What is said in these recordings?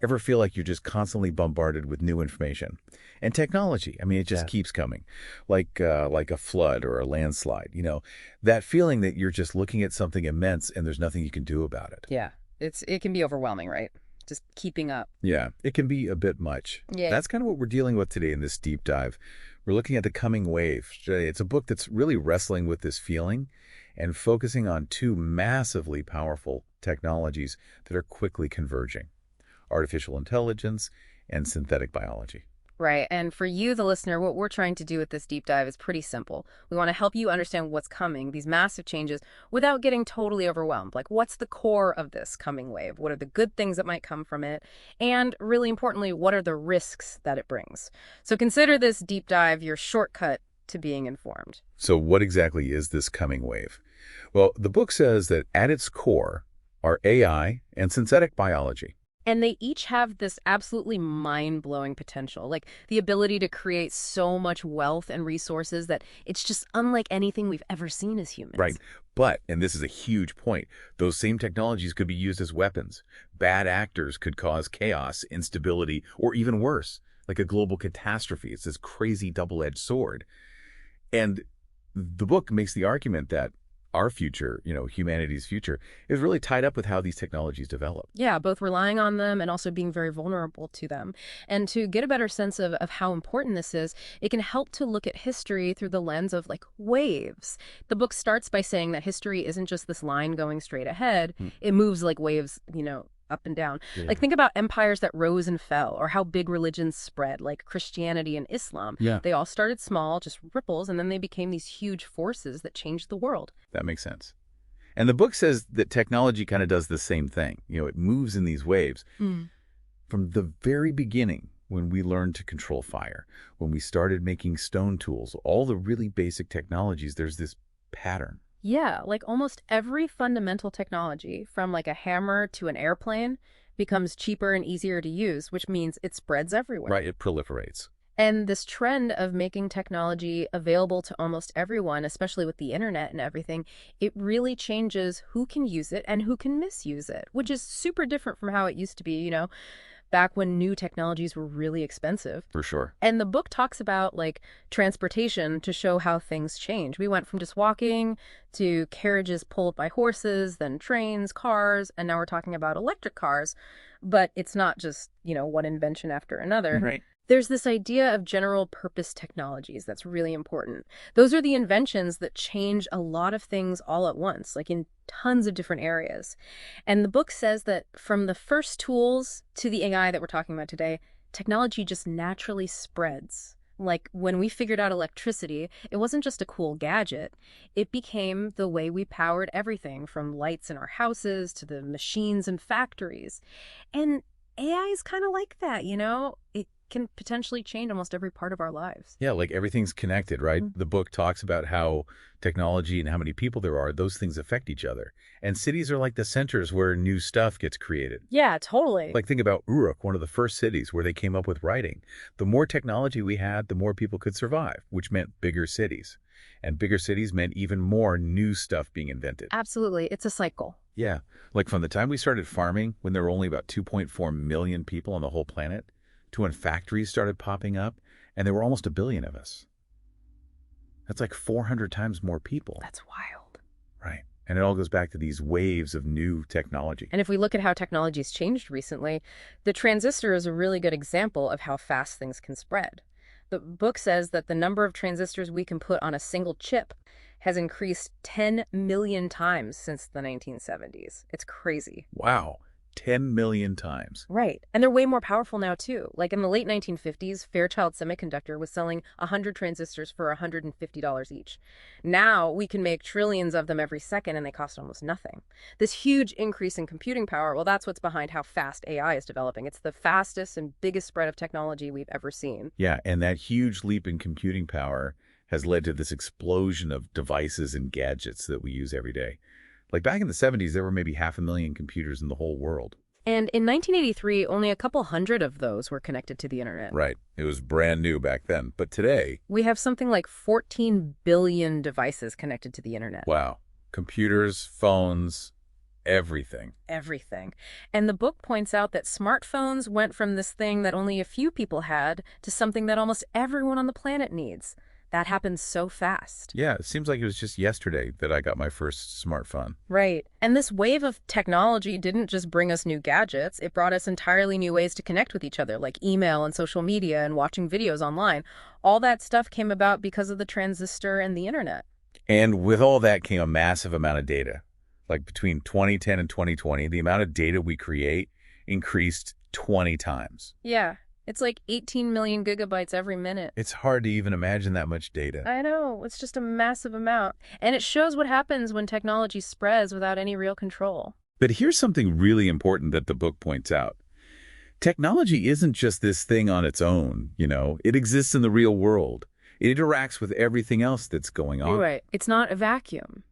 Ever feel like you're just constantly bombarded with new information? And technology, I mean, it just Yeah. keeps coming, like a flood or a landslide. That feeling that you're just looking at something immense and there's nothing you can do about it. Yeah. It can be overwhelming, right? Just keeping up. Yeah, it can be a bit much. Yeah. That's kind of what we're dealing with today in this deep dive. We're looking at The Coming Wave. It's a book that's really wrestling with this feeling and focusing on two massively powerful technologies that are quickly converging: artificial intelligence and synthetic biology. Right. And for you, the listener, what we're trying to do with this deep dive is pretty simple. We want to help you understand what's coming, these massive changes, without getting totally overwhelmed. Like, what's the core of this coming wave? What are the good things that might come from it? And really importantly, what are the risks that it brings? So consider this deep dive your shortcut to being informed. So what exactly is this coming wave? Well, the book says that at its core are AI and synthetic biology. And they each have this absolutely mind-blowing potential, like the ability to create so much wealth and resources that it's just unlike anything we've ever seen as Right. humans. But, and this is a huge point, those same technologies could be used as weapons. Bad actors could cause chaos, instability, or even worse, like a global catastrophe. It's this crazy double-edged sword. And the book makes the argument that our future, humanity's future, is really tied up with how these technologies develop. Yeah, both relying on them and also being very vulnerable to them. And to get a better sense of how important this is, it can help to look at history through the lens of like waves. The book starts by saying that history isn't just this line going straight ahead. Hmm. It moves like waves, up and down. Yeah. Like think about empires that rose and fell or how big religions spread, like Christianity and Islam. Yeah. They all started small, just ripples, and then they became these huge forces that changed the world. That makes sense. And the book says that technology kind of does the same thing. It moves in these waves. From the very beginning, when we learned to control fire, when we started making stone tools, all the really basic technologies, there's this pattern. Yeah, like almost every fundamental technology, from like a hammer to an airplane, becomes cheaper and easier to use, which means it spreads everywhere. Right, it proliferates. And this trend of making technology available to almost everyone, especially with the internet and everything, it really changes who can use it and who can misuse it, which is super different from how it used to be, back when new technologies were really expensive. For sure. And the book talks about like transportation to show how things change. We went from just walking to carriages pulled by horses, then trains, cars, and now we're talking about electric cars. But it's not just, one invention after another. Right. There's this idea of general purpose technologies that's really important. Those are the inventions that change a lot of things all at once, like in tons of different areas. And the book says that from the first tools to the AI that we're talking about today, technology just naturally spreads. Like when we figured out electricity, it wasn't just a cool gadget. It became the way we powered everything from lights in our houses to the machines in factories. And AI is kind of like that, It can potentially change almost every part of our lives. Yeah, like everything's connected, right? The book talks about how technology and how many people there are, those things affect each other. And cities are like the centers where new stuff gets created. Yeah, totally. Like think about Uruk, one of the first cities where they came up with writing. The more technology we had, the more people could survive, which meant bigger cities. And bigger cities meant even more new stuff being invented. Absolutely. It's a cycle. Yeah, like from the time we started farming, when there were only about 2.4 million people on the whole planet, to when factories started popping up, and there were almost 1 billion of us. That's like 400 times more people. That's wild. Right. And it all goes back to these waves of new technology. And if we look at how technology's changed recently, the transistor is a really good example of how fast things can spread. The book says that the number of transistors we can put on a single chip has increased 10 million times since the 1970s. It's crazy. Wow. 10 million times. Right. And they're way more powerful now, too. Like in the late 1950s, Fairchild Semiconductor was selling 100 transistors for $150 each. Now we can make trillions of them every second and they cost almost nothing. This huge increase in computing power, well, that's what's behind how fast AI is developing. It's the fastest and biggest spread of technology we've ever seen. Yeah, and that huge leap in computing power has led to this explosion of devices and gadgets that we use every day. Like back in the 70s, there were maybe 500,000 computers in the whole world. And in 1983, only a couple hundred of those were connected to the internet. Right. It was brand new back then. But today, We have something like 14 billion devices connected to the internet. wow. Computers, phones, Everything. Everything. And the book points out that smartphones went from this thing that only a few people had to something that almost everyone on the planet needs. That happens so fast. Yeah, it seems like it was just yesterday that I got my first smartphone. Right. And this wave of technology didn't just bring us new gadgets, it brought us entirely new ways to connect with each other, like email and social media and watching videos online. All that stuff came about because of the transistor and the internet. And with all that came a massive amount of data. Like between 2010 and 2020, the amount of data we create increased 20 times. Yeah. It's like 18 million gigabytes every minute. It's hard to even imagine that much data. I know. It's just a massive amount. And it shows what happens when technology spreads without any real control. But here's something really important that the book points out. Technology isn't just this thing on its own, It exists in the real world. It interacts with everything else that's going on. Right. It's not a vacuum.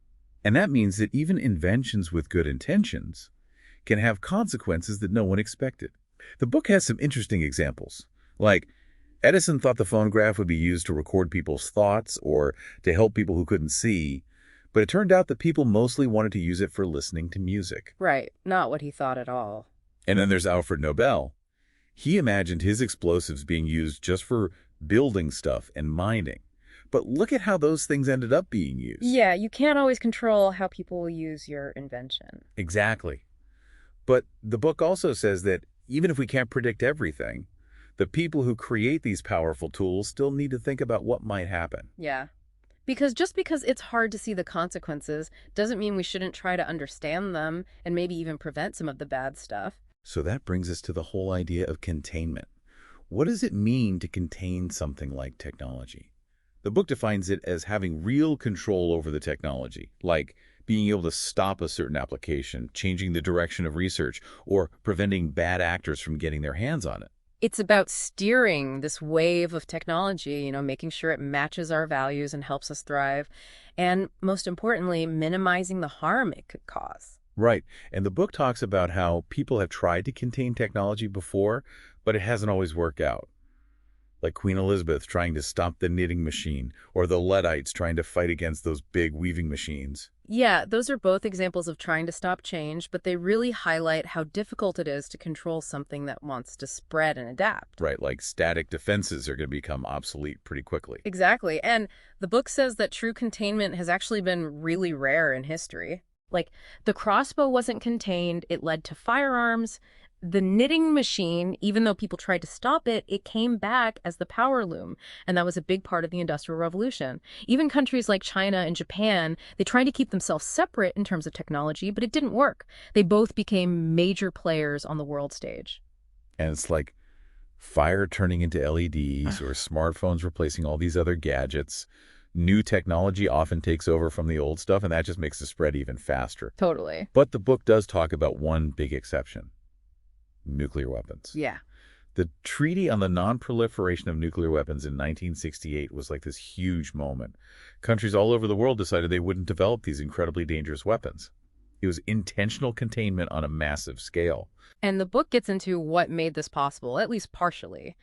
And that means that even inventions with good intentions can have consequences that no one expected. The book has some interesting examples, like Edison thought the phonograph would be used to record people's thoughts or to help people who couldn't see, but it turned out that people mostly wanted to use it for listening to music. Right. Not what he thought at all. And then there's Alfred Nobel. He imagined his explosives being used just for building stuff and mining. But look at how those things ended up being used. Yeah, you can't always control how people will use your invention. Exactly. But the book also says that even if we can't predict everything, the people who create these powerful tools still need to think about what might happen. Yeah. Because just because it's hard to see the consequences doesn't mean we shouldn't try to understand them and maybe even prevent some of the bad stuff. So that brings us to the whole idea of containment. What does it mean to contain something like technology? The book defines it as having real control over the technology, like being able to stop a certain application, changing the direction of research, or preventing bad actors from getting their hands on it. It's about steering this wave of technology, making sure it matches our values and helps us thrive, and most importantly, minimizing the harm it could cause. Right. And the book talks about how people have tried to contain technology before, but it hasn't always worked out. Like Queen Elizabeth trying to stop the knitting machine, or the Luddites trying to fight against those big weaving machines. Yeah, those are both examples of trying to stop change, but they really highlight how difficult it is to control something that wants to spread and adapt. Right, like static defenses are going to become obsolete pretty quickly. Exactly. And the book says that true containment has actually been really rare in history. Like, the crossbow wasn't contained, it led to firearms. The knitting machine, even though people tried to stop it, it came back as the power loom, and that was a big part of the Industrial Revolution. Even countries like China and Japan, they tried to keep themselves separate in terms of technology, but it didn't work. They both became major players on the world stage. And it's like fire turning into LEDs or smartphones replacing all these other gadgets. New technology often takes over from the old stuff, and that just makes the spread even faster. Totally. But the book does talk about one big exception: nuclear weapons. Yeah. The Treaty on the Non-Proliferation of Nuclear Weapons in 1968 was like this huge moment. Countries all over the world decided they wouldn't develop these incredibly dangerous weapons. It was intentional containment on a massive scale. And the book gets into what made this possible, at least partially.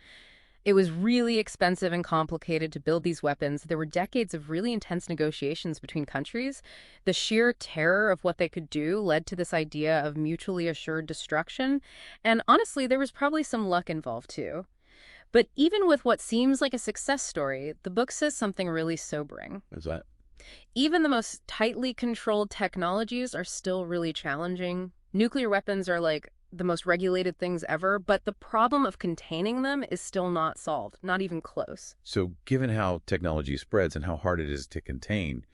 It was really expensive and complicated to build these weapons. There were decades of really intense negotiations between countries. The sheer terror of what they could do led to this idea of mutually assured destruction. And honestly, there was probably some luck involved too. But even with what seems like a success story, the book says something really sobering. Is that? Even the most tightly controlled technologies are still really challenging. Nuclear weapons are like the most regulated things ever, but the problem of containing them is still not solved, not even close. So given how technology spreads and how hard it is to contain,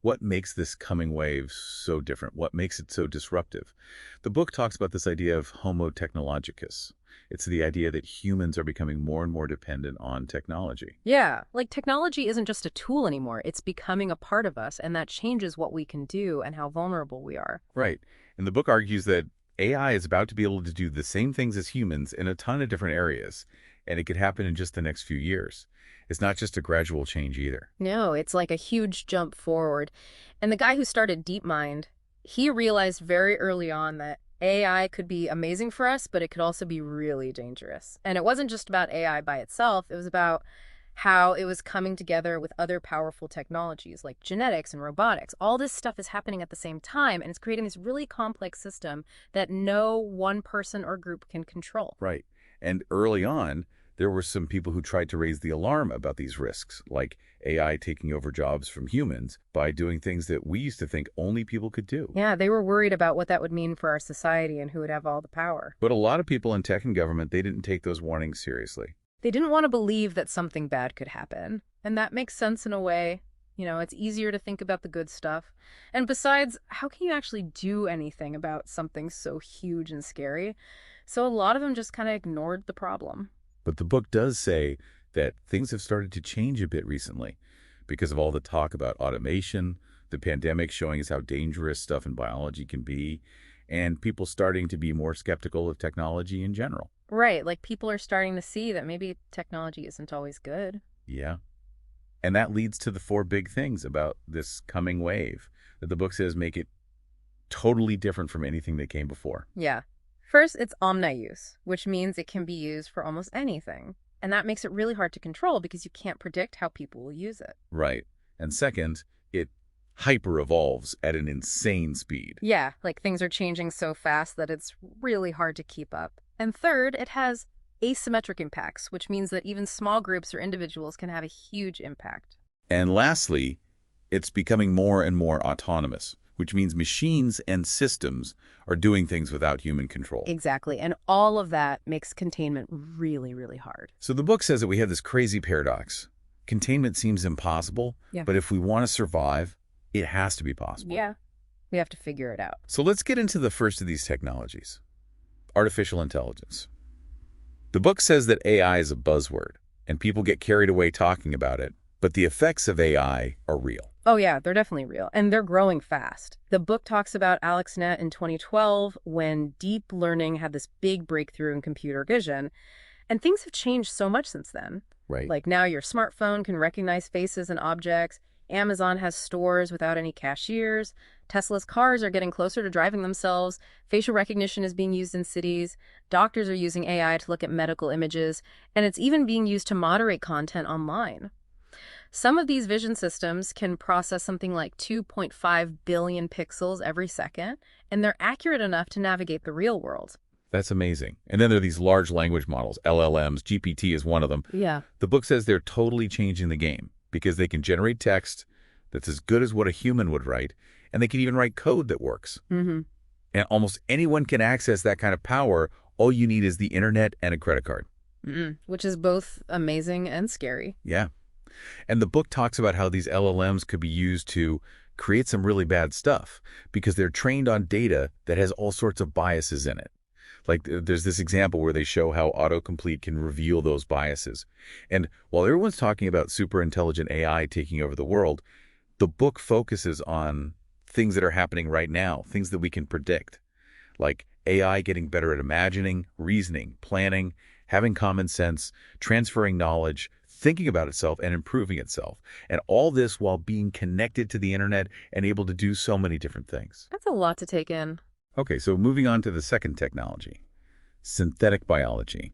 what makes this coming wave so different? What makes it so disruptive? The book talks about this idea of homo technologicus. It's the idea that humans are becoming more and more dependent on technology. Yeah, like technology isn't just a tool anymore. It's becoming a part of us, and that changes what we can do and how vulnerable we are. Right. And the book argues that AI is about to be able to do the same things as humans in a ton of different areas, and it could happen in just the next few years. It's not just a gradual change either. No, it's like a huge jump forward. And the guy who started DeepMind, he realized very early on that AI could be amazing for us, but it could also be really dangerous. And it wasn't just about AI by itself. It was about how it was coming together with other powerful technologies like genetics and robotics. All this stuff is happening at the same time, and it's creating this really complex system that no one person or group can control. Right. And early on, there were some people who tried to raise the alarm about these risks, like AI taking over jobs from humans by doing things that we used to think only people could do. Yeah, they were worried about what that would mean for our society and who would have all the power. But a lot of people in tech and government, they didn't take those warnings seriously. They didn't want to believe that something bad could happen. And that makes sense in a way. It's easier to think about the good stuff. And besides, how can you actually do anything about something so huge and scary? So a lot of them just kind of ignored the problem. But the book does say that things have started to change a bit recently because of all the talk about automation, the pandemic showing us how dangerous stuff in biology can be, and people starting to be more skeptical of technology in general. Right, like people are starting to see that maybe technology isn't always good. Yeah. And that leads to the four big things about this coming wave that the book says make it totally different from anything that came before. Yeah. First, it's omni-use, which means it can be used for almost anything. And that makes it really hard to control because you can't predict how people will use it. Right. And second, it hyper-evolves at an insane speed. Yeah, like things are changing so fast that it's really hard to keep up. And third, it has asymmetric impacts, which means that even small groups or individuals can have a huge impact. And lastly, it's becoming more and more autonomous, which means machines and systems are doing things without human control. Exactly. And all of that makes containment really, really hard. So the book says that we have this crazy paradox. Containment seems impossible, Yeah. but if we want to survive, it has to be possible. Yeah. We have to figure it out. So let's get into the first of these technologies, artificial intelligence. The book says that AI is a buzzword, and people get carried away talking about it, but the effects of AI are real. Oh, yeah, they're definitely real. And they're growing fast. The book talks about AlexNet in 2012 when deep learning had this big breakthrough in computer vision. And things have changed so much since then. Right. Like now your smartphone can recognize faces and objects. Amazon has stores without any cashiers. Tesla's cars are getting closer to driving themselves. Facial recognition is being used in cities. Doctors are using AI to look at medical images. And it's even being used to moderate content online. Some of these vision systems can process something like 2.5 billion pixels every second, and they're accurate enough to navigate the real world. That's amazing. And then there are these large language models, LLMs, GPT is one of them. Yeah. The book says they're totally changing the game because they can generate text that's as good as what a human would write, and they can even write code that works. Mm-hmm. And almost anyone can access that kind of power. All you need is the internet and a credit card. Which is both amazing and scary. Yeah. And the book talks about how these LLMs could be used to create some really bad stuff because they're trained on data that has all sorts of biases in it. Like there's this example where they show how autocomplete can reveal those biases. And while everyone's talking about super intelligent AI taking over the world, the book focuses on things that are happening right now, things that we can predict, like AI getting better at imagining, reasoning, planning, having common sense, transferring knowledge, thinking about itself and improving itself. And all this while being connected to the internet and able to do so many different things. That's a lot to take in. Okay, so moving on to the second technology, synthetic biology.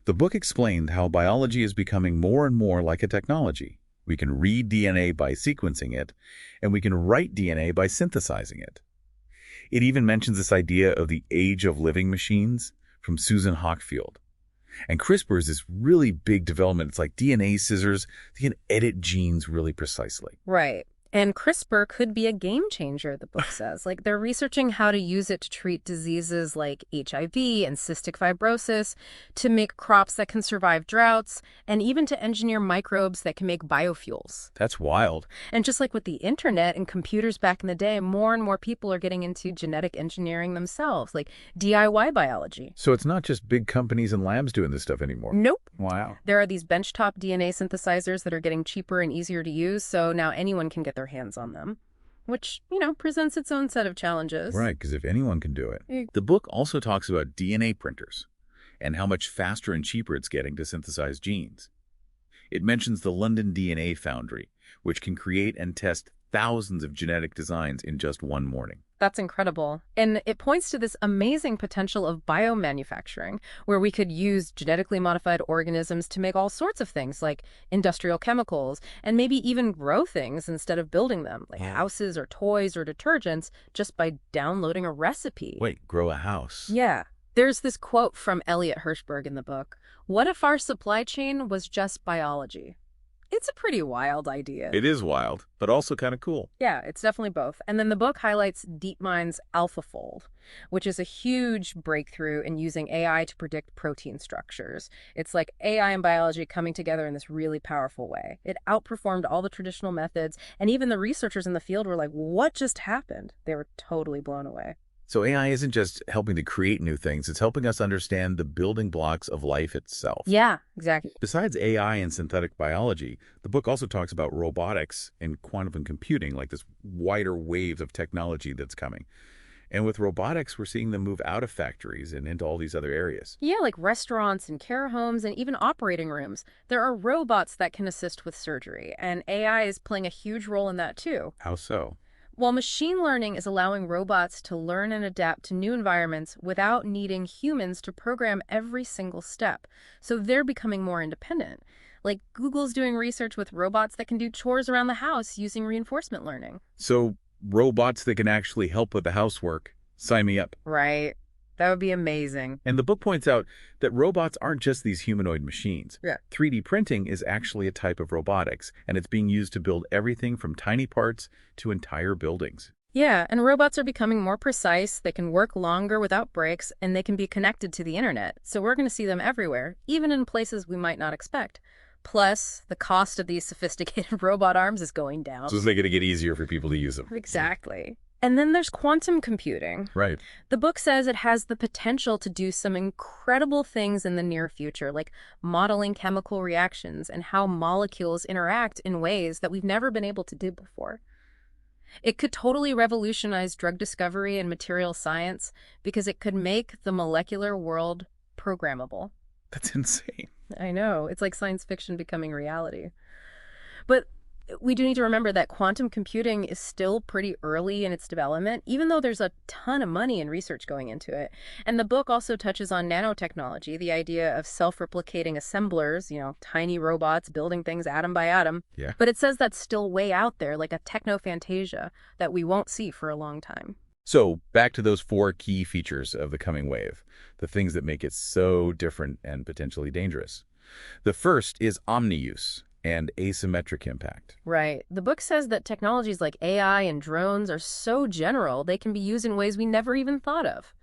The book explained how biology is becoming more and more like a technology. We can read DNA by sequencing it, and we can write DNA by synthesizing it. It even mentions this idea of the age of living machines from Susan Hockfield. And CRISPR is this really big development. It's like DNA scissors. They can edit genes really precisely. Right. And CRISPR could be a game changer, the book says. Like, they're researching how to use it to treat diseases like HIV and cystic fibrosis, to make crops that can survive droughts, and even to engineer microbes that can make biofuels. That's wild. And just like with the internet and computers back in the day, more and more people are getting into genetic engineering themselves, like DIY biology. So it's not just big companies and labs doing this stuff anymore. Nope. Wow. There are these benchtop DNA synthesizers that are getting cheaper and easier to use, so now anyone can get their hands on them, which, presents its own set of challenges. Right, because if anyone can do it. Mm. The book also talks about DNA printers and how much faster and cheaper it's getting to synthesize genes. It mentions the London DNA Foundry, which can create and test thousands of genetic designs in just one morning. That's incredible. And it points to this amazing potential of biomanufacturing, where we could use genetically modified organisms to make all sorts of things like industrial chemicals, and maybe even grow things instead of building them, like Oh. houses or toys or detergents, just by downloading a recipe. Wait, grow a house. Yeah. There's this quote from Elliot Hirschberg in the book. What if our supply chain was just biology? It's a pretty wild idea. It is wild, but also kind of cool. Yeah, it's definitely both. And then the book highlights DeepMind's AlphaFold, which is a huge breakthrough in using AI to predict protein structures. It's like AI and biology coming together in this really powerful way. It outperformed all the traditional methods, and even the researchers in the field were like, what just happened? They were totally blown away. So AI isn't just helping to create new things, it's helping us understand the building blocks of life itself. Yeah, exactly. Besides AI and synthetic biology, the book also talks about robotics and quantum computing, like this wider wave of technology that's coming. And with robotics, we're seeing them move out of factories and into all these other areas. Yeah, like restaurants and care homes and even operating rooms. There are robots that can assist with surgery, and AI is playing a huge role in that too. How so? While machine learning is allowing robots to learn and adapt to new environments without needing humans to program every single step. So they're becoming more independent. Like Google's doing research with robots that can do chores around the house using reinforcement learning. So robots that can actually help with the housework, sign me up. Right. That would be amazing. And the book points out that robots aren't just these humanoid machines. Yeah. 3D printing is actually a type of robotics, and it's being used to build everything from tiny parts to entire buildings. Yeah, and robots are becoming more precise, they can work longer without breaks, and they can be connected to the internet. So we're going to see them everywhere, even in places we might not expect. Plus, the cost of these sophisticated robot arms is going down. So it's making it easier for people to use them. Exactly. And then there's quantum computing. Right. The book says it has the potential to do some incredible things in the near future, like modeling chemical reactions and how molecules interact in ways that we've never been able to do before. It could totally revolutionize drug discovery and material science because it could make the molecular world programmable. That's insane. I know. It's like science fiction becoming reality. But we do need to remember that quantum computing is still pretty early in its development, even though there's a ton of money and research going into it. And the book also touches on nanotechnology, the idea of self-replicating assemblers, tiny robots building things atom by atom. Yeah. But it says that's still way out there, like a techno-fantasia that we won't see for a long time. So back to those 4 key features of the coming wave, the things that make it so different and potentially dangerous. The first is omni-use and asymmetric impact. Right. The book says that technologies like AI and drones are so general, they can be used in ways we never even thought of.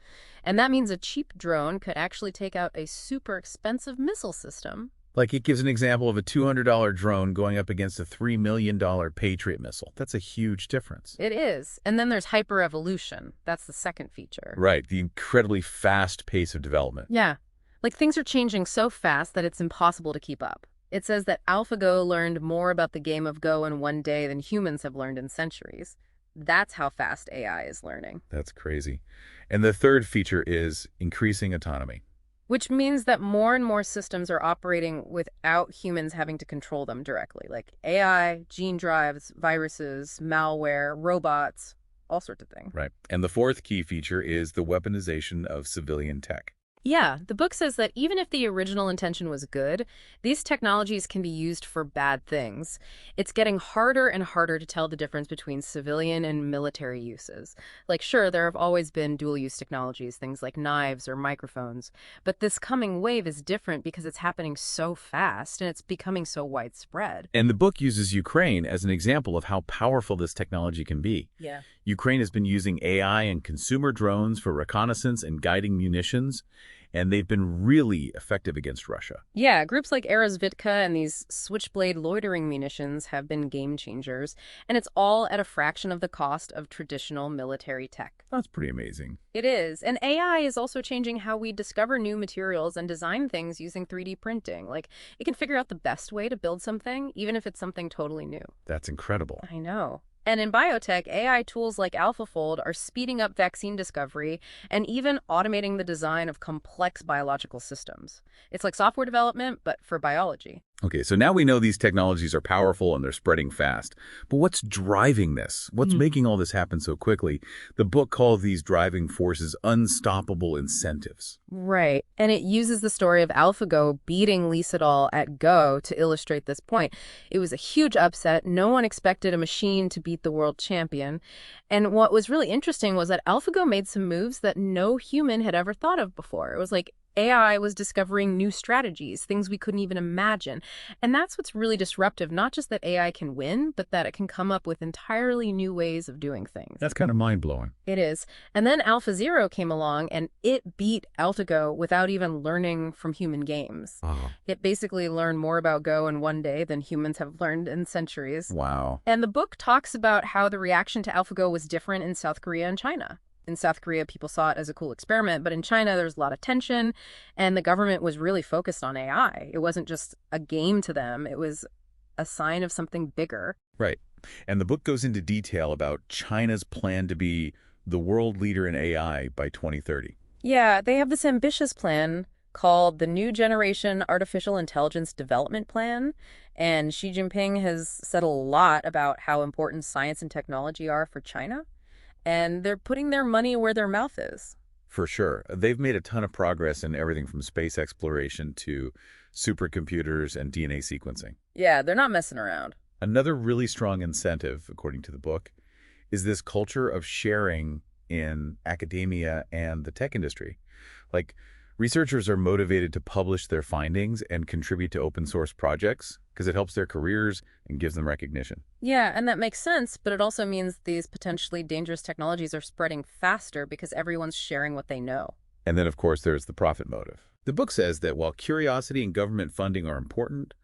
And that means a cheap drone could actually take out a super expensive missile system. Like it gives an example of a $200 drone going up against a $3 million Patriot missile. That's a huge difference. It is. And then there's hyper-evolution. That's the second feature. Right, the incredibly fast pace of development. Yeah. Like things are changing so fast that it's impossible to keep up. It says that AlphaGo learned more about the game of Go in one day than humans have learned in centuries. That's how fast AI is learning. That's crazy. And the third feature is increasing autonomy. Which means that more and more systems are operating without humans having to control them directly, like AI, gene drives, viruses, malware, robots, all sorts of things. Right. And the fourth key feature is the weaponization of civilian tech. Yeah, the book says that even if the original intention was good, these technologies can be used for bad things. It's getting harder and harder to tell the difference between civilian and military uses. Like, sure, there have always been dual-use technologies, things like knives or microphones, but this coming wave is different because it's happening so fast and it's becoming so widespread. And the book uses Ukraine as an example of how powerful this technology can be. Yeah. Ukraine has been using AI and consumer drones for reconnaissance and guiding munitions, and they've been really effective against Russia. Yeah, groups like Aerosvitka and these switchblade loitering munitions have been game changers, and it's all at a fraction of the cost of traditional military tech. That's pretty amazing. It is. And AI is also changing how we discover new materials and design things using 3D printing. Like, it can figure out the best way to build something, even if it's something totally new. That's incredible. I know. And in biotech, AI tools like AlphaFold are speeding up vaccine discovery and even automating the design of complex biological systems. It's like software development, but for biology. Okay, so now we know these technologies are powerful and they're spreading fast. But what's driving this? What's making all this happen so quickly? The book called these driving forces unstoppable incentives. Right. And it uses the story of AlphaGo beating Lee Sedol at Go to illustrate this point. It was a huge upset. No one expected a machine to beat the world champion. And what was really interesting was that AlphaGo made some moves that no human had ever thought of before. It was like AI was discovering new strategies, things we couldn't even imagine. And that's what's really disruptive, not just that AI can win, but that it can come up with entirely new ways of doing things. That's kind of mind-blowing. It is. And then AlphaZero came along and it beat AlphaGo without even learning from human games. Oh, It basically learned more about Go in one day than humans have learned in centuries. wow. And the book talks about how the reaction to AlphaGo was different in South Korea and China. In South Korea, people saw it as a cool experiment, but in China, there's a lot of tension, and the government was really focused on AI. It wasn't just a game to them, it was a sign of something bigger. Right. And the book goes into detail about China's plan to be the world leader in AI by 2030. Yeah, they have this ambitious plan called the New Generation Artificial Intelligence Development Plan, and Xi Jinping has said a lot about how important science and technology are for China, and they're putting their money where their mouth is. For sure. They've made a ton of progress in everything from space exploration to supercomputers and DNA sequencing. Yeah, they're not messing around. Another really strong incentive, according to the book, is this culture of sharing in academia and the tech industry. Like, researchers are motivated to publish their findings and contribute to open source projects because it helps their careers and gives them recognition. Yeah, and that makes sense, but it also means these potentially dangerous technologies are spreading faster because everyone's sharing what they know. And then, of course, there's the profit motive. The book says that while curiosity and government funding are important,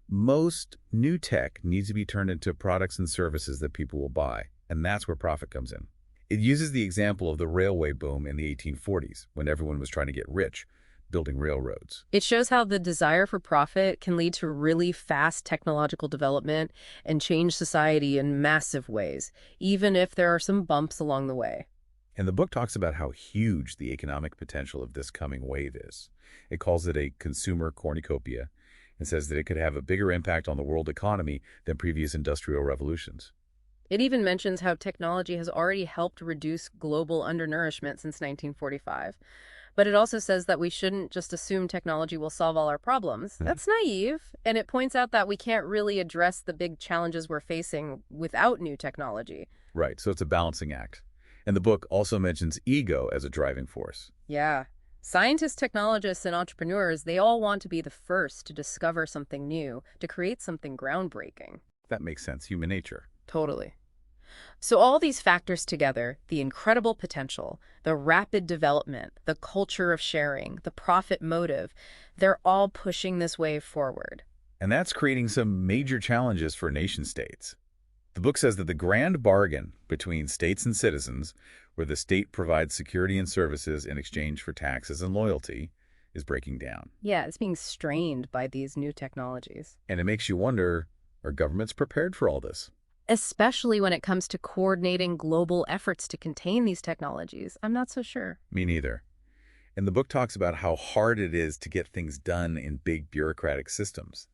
most new tech needs to be turned into products and services that people will buy, and that's where profit comes in. It uses the example of the railway boom in the 1840s, when everyone was trying to get rich, building railroads. It shows how the desire for profit can lead to really fast technological development and change society in massive ways, even if there are some bumps along the way. And the book talks about how huge the economic potential of this coming wave is. It calls it a consumer cornucopia and says that it could have a bigger impact on the world economy than previous industrial revolutions. It even mentions how technology has already helped reduce global undernourishment since 1945. But it also says that we shouldn't just assume technology will solve all our problems. That's naive. And it points out that we can't really address the big challenges we're facing without new technology. Right, so it's a balancing act. And the book also mentions ego as a driving force. Yeah. Scientists, technologists, and entrepreneurs, they all want to be the first to discover something new, to create something groundbreaking. That makes sense, human nature. Totally. So all these factors together, the incredible potential, the rapid development, the culture of sharing, the profit motive, they're all pushing this wave forward. And that's creating some major challenges for nation states. The book says that the grand bargain between states and citizens, where the state provides security and services in exchange for taxes and loyalty, is breaking down. Yeah, it's being strained by these new technologies. And it makes you wonder, are governments prepared for all this? Especially when it comes to coordinating global efforts to contain these technologies. I'm not so sure. Me neither. And the book talks about how hard it is to get things done in big bureaucratic systems.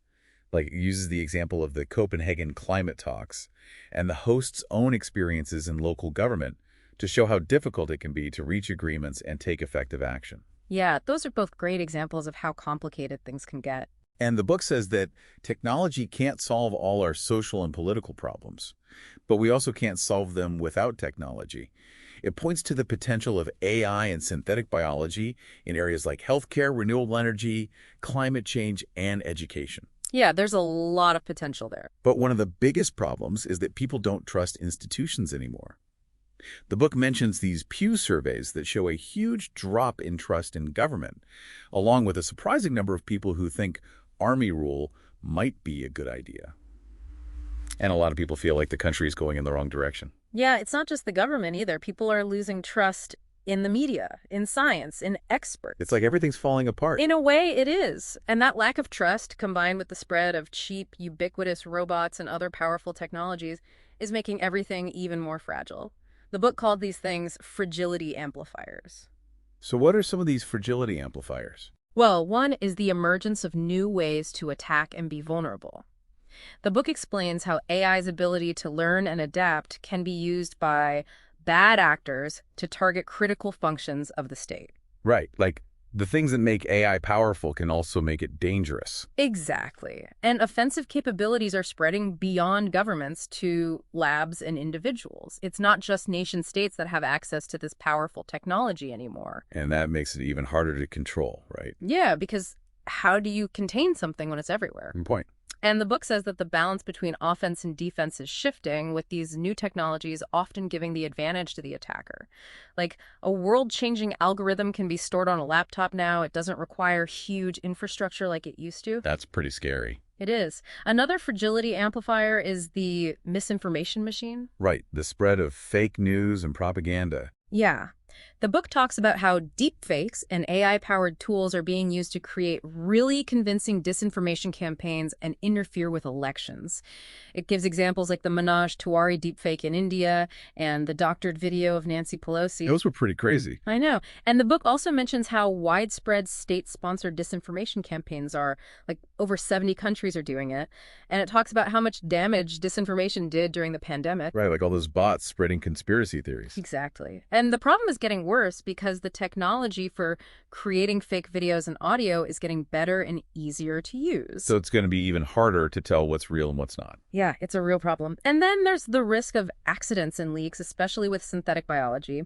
Like, it uses the example of the Copenhagen climate talks and the host's own experiences in local government to show how difficult it can be to reach agreements and take effective action. Yeah, those are both great examples of how complicated things can get. And the book says that technology can't solve all our social and political problems, but we also can't solve them without technology. It points to the potential of AI and synthetic biology in areas like healthcare, renewable energy, climate change, and education. Yeah, there's a lot of potential there. But one of the biggest problems is that people don't trust institutions anymore. The book mentions these Pew surveys that show a huge drop in trust in government, along with a surprising number of people who think army rule might be a good idea. And a lot of people feel like the country is going in the wrong direction. Yeah, it's not just the government either. People are losing trust in the media, in science, in experts. It's like everything's falling apart. In a way, it is. And that lack of trust, combined with the spread of cheap, ubiquitous robots and other powerful technologies, is making everything even more fragile. The book called these things fragility amplifiers. So what are some of these fragility amplifiers? Well, one is the emergence of new ways to attack and be vulnerable. The book explains how AI's ability to learn and adapt can be used by bad actors to target critical functions of the state. Right, like the things that make AI powerful can also make it dangerous. Exactly. And offensive capabilities are spreading beyond governments to labs and individuals. It's not just nation states that have access to this powerful technology anymore. And that makes it even harder to control, right? Yeah, because how do you contain something when it's everywhere? Good point. And the book says that the balance between offense and defense is shifting, with these new technologies often giving the advantage to the attacker. Like, a world-changing algorithm can be stored on a laptop now. It doesn't require huge infrastructure like it used to. That's pretty scary. It is. Another fragility amplifier is the misinformation machine. Right, the spread of fake news and propaganda. Yeah. The book talks about how deepfakes and AI-powered tools are being used to create really convincing disinformation campaigns and interfere with elections. It gives examples like the Manoj Tiwari deepfake in India and the doctored video of Nancy Pelosi. Those were pretty crazy. I know. And the book also mentions how widespread state-sponsored disinformation campaigns are. Like, over 70 countries are doing it. And it talks about how much damage disinformation did during the pandemic. Right, like all those bots spreading conspiracy theories. Exactly. And the problem is getting worse because the technology for creating fake videos and audio is getting better and easier to use. So it's going to be even harder to tell what's real and what's not. Yeah, it's a real problem. And then there's the risk of accidents and leaks, especially with synthetic biology.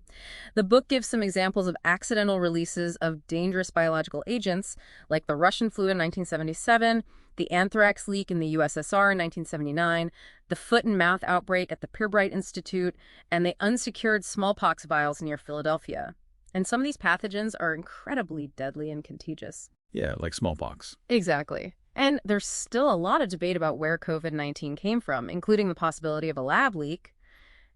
The book gives some examples of accidental releases of dangerous biological agents, like the Russian flu in 1977, the anthrax leak in the USSR in 1979, the foot and mouth outbreak at the Pirbright Institute, and the unsecured smallpox vials near Philadelphia. And some of these pathogens are incredibly deadly and contagious. Yeah, like smallpox. Exactly. And there's still a lot of debate about where COVID-19 came from, including the possibility of a lab leak.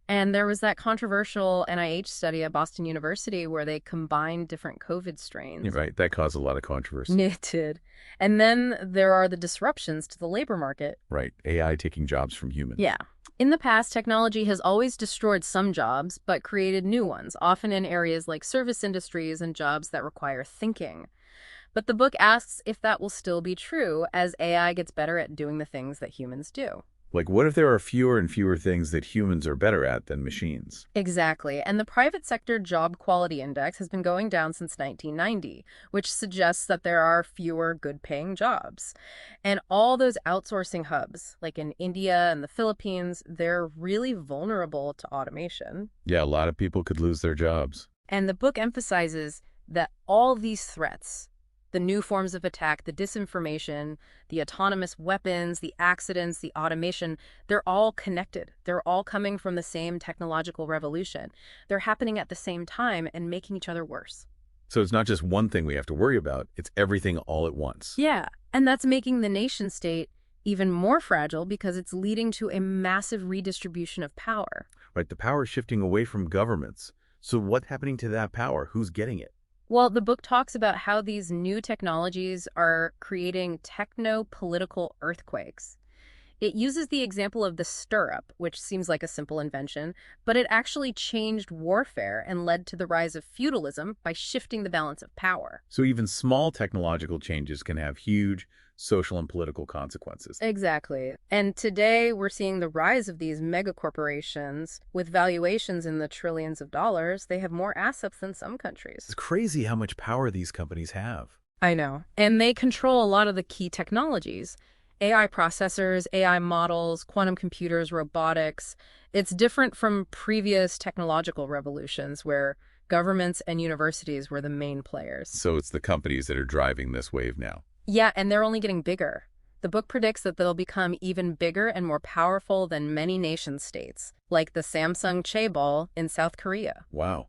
And there was that controversial NIH study at Boston University where they combined different COVID strains. You're right. That caused a lot of controversy. It did. And then there are the disruptions to the labor market. Right. AI taking jobs from humans. Yeah. In the past, technology has always destroyed some jobs, but created new ones, often in areas like service industries and jobs that require thinking. But the book asks if that will still be true as AI gets better at doing the things that humans do. Like, what if there are fewer and fewer things that humans are better at than machines? Exactly. And the private sector job quality index has been going down since 1990, which suggests that there are fewer good-paying jobs. And all those outsourcing hubs, like in India and the Philippines, they're really vulnerable to automation. Yeah, a lot of people could lose their jobs. And the book emphasizes that all these threats, the new forms of attack, the disinformation, the autonomous weapons, the accidents, the automation, they're all connected. They're all coming from the same technological revolution. They're happening at the same time and making each other worse. So it's not just one thing we have to worry about, it's everything all at once. Yeah, and that's making the nation state even more fragile because it's leading to a massive redistribution of power. Right, the power is shifting away from governments. So what's happening to that power? Who's getting it? Well, the book talks about how these new technologies are creating techno-political earthquakes. It uses the example of the stirrup, which seems like a simple invention, but it actually changed warfare and led to the rise of feudalism by shifting the balance of power. So even small technological changes can have huge social and political consequences. Exactly. And today we're seeing the rise of these megacorporations with valuations in the trillions of dollars. They have more assets than some countries. It's crazy how much power these companies have. I know. And they control a lot of the key technologies. AI processors, AI models, quantum computers, robotics. It's different from previous technological revolutions where governments and universities were the main players. So it's the companies that are driving this wave now. Yeah, and they're only getting bigger. The book predicts that they'll become even bigger and more powerful than many nation states, like the Samsung Chaebol in South Korea. Wow.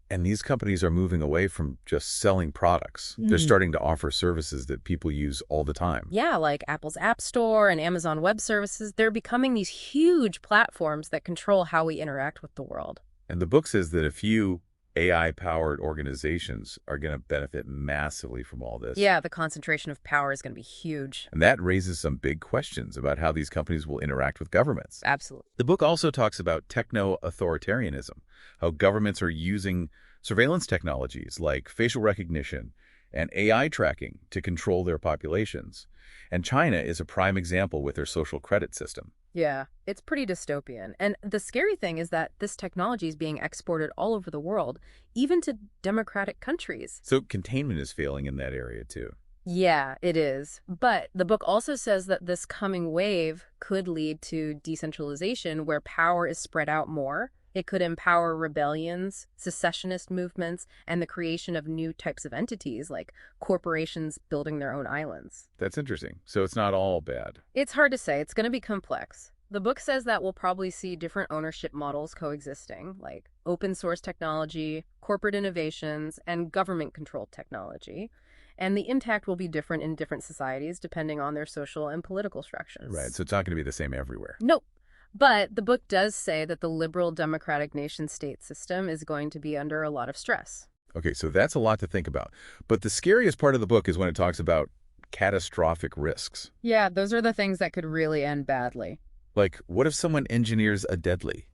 And these companies are moving away from just selling products. They're starting to offer services that people use all the time. Yeah, like Apple's App Store and Amazon Web Services. They're becoming these huge platforms that control how we interact with the world. And the book says that a few AI-powered organizations are going to benefit massively from all this. Yeah, the concentration of power is going to be huge. And that raises some big questions about how these companies will interact with governments. Absolutely. The book also talks about techno-authoritarianism, how governments are using surveillance technologies like facial recognition and AI tracking to control their populations. And China is a prime example with their social credit system. Yeah, it's pretty dystopian. And the scary thing is that this technology is being exported all over the world, even to democratic countries. So containment is failing in that area too. Yeah, it is. But the book also says that this coming wave could lead to decentralization where power is spread out more. It could empower rebellions, secessionist movements, and the creation of new types of entities like corporations building their own islands. That's interesting. So it's not all bad. It's hard to say. It's going to be complex. The book says that we'll probably see different ownership models coexisting, like open source technology, corporate innovations, and government-controlled technology. And the impact will be different in different societies depending on their social and political structures. Right. So it's not going to be the same everywhere. Nope. But the book does say that the liberal democratic nation-state system is going to be under a lot of stress. Okay, so that's a lot to think about. But the scariest part of the book is when it talks about catastrophic risks. Yeah, those are the things that could really end badly. Like, what if someone engineers a deadly